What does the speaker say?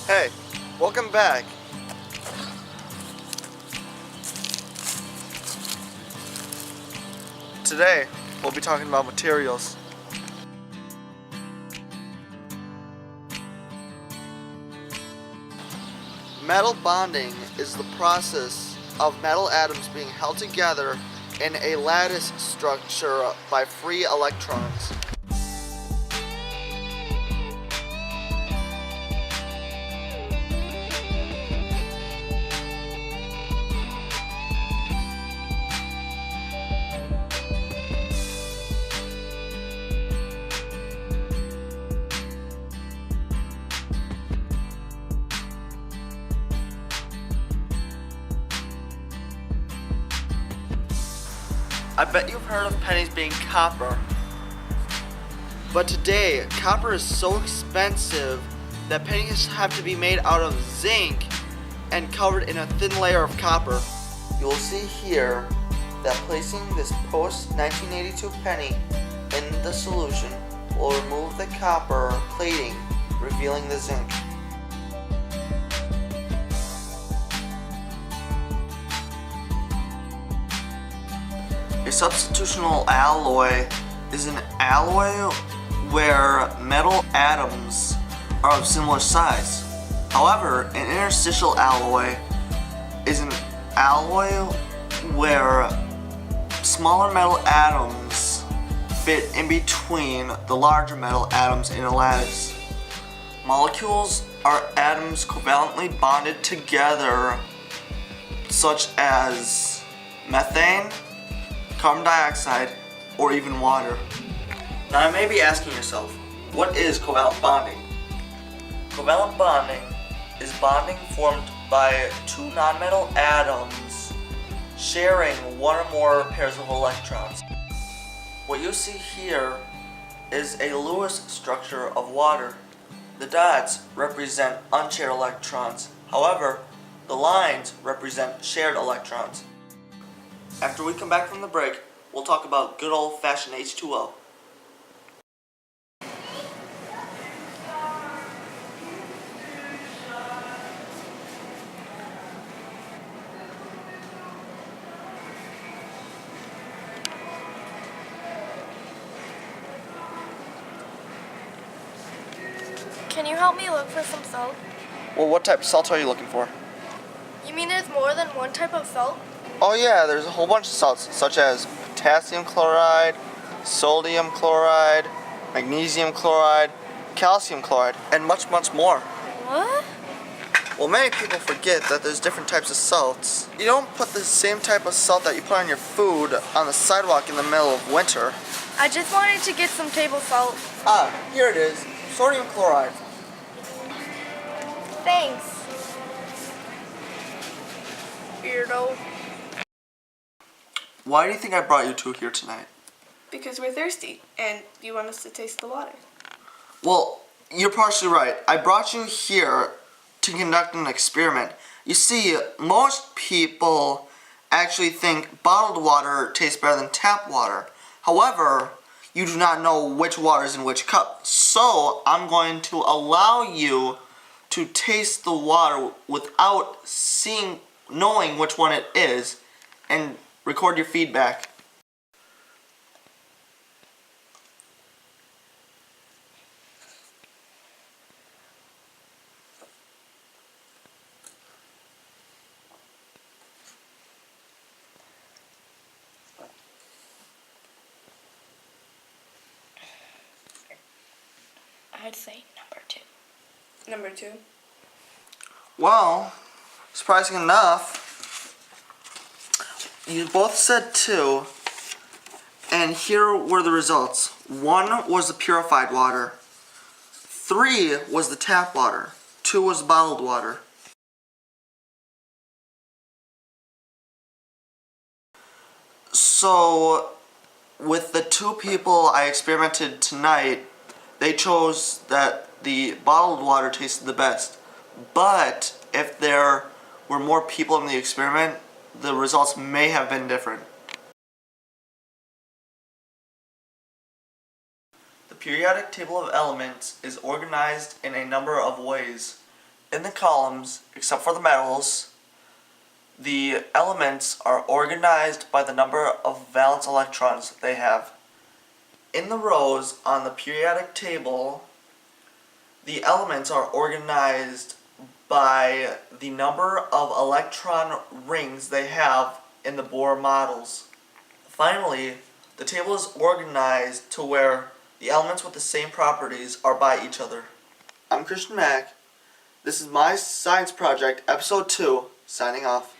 Hey, welcome back. Today, we'll be talking about materials. Metal bonding is the process of metal atoms being held together in a lattice structure by free electrons. I bet you've heard of pennies being copper. But today, copper is so expensive that pennies have to be made out of zinc and covered in a thin layer of copper. You'll see here that placing this post-1982 penny in the solution will remove the copper plating, revealing the zinc. A substitutional alloy is an alloy where metal atoms are of similar size. However, an interstitial alloy is an alloy where smaller metal atoms fit in between the larger metal atoms in a lattice. Molecules are atoms covalently bonded together, such as methane, carbon dioxide, or even water. Now you may be asking yourself, what is covalent bonding? Covalent bonding is bonding formed by two nonmetal atoms sharing one or more pairs of electrons. What you see here is a Lewis structure of water. The dots represent unshared electrons. However, the lines represent shared electrons. After we come back from the break, we'll talk about good old-fashioned H2O. Can you help me look for some salt? Well, what type of salt are you looking for? You mean there's more than one type of salt? Oh yeah, there's a whole bunch of salts, such as potassium chloride, sodium chloride, magnesium chloride, calcium chloride, and much, much more. What? Well, many people forget that there's different types of salts. You don't put the same type of salt that you put on your food on the sidewalk in the middle of winter. I just wanted to get some table salt. Ah, here it is, sodium chloride. Thanks. Weirdo. Why do you think I brought you two here tonight? Because we're thirsty, and you want us to taste the water. Well, you're partially right. I brought you here to conduct an experiment. You see, most people actually think bottled water tastes better than tap water. However, you do not know which water is in which cup. So, I'm going to allow you to taste the water without knowing which one it is, and record your feedback. I'd say number 2. Number 2. Well, surprising enough, you both said 2, and here were the results. 1 was the purified water, 3 was the tap water, 2 was bottled water. So, with the 2 people I experimented tonight, they chose that the bottled water tasted the best. But if there were more people in the experiment, the results may have been different. The periodic table of elements is organized in a number of ways. In the columns, except for the metals, the elements are organized by the number of valence electrons they have. In the rows on the periodic table, the elements are organized by the number of electron rings they have in the Bohr models. Finally, the table is organized to where the elements with the same properties are by each other. I'm Christian Mack. This is my science project, episode 2, signing off.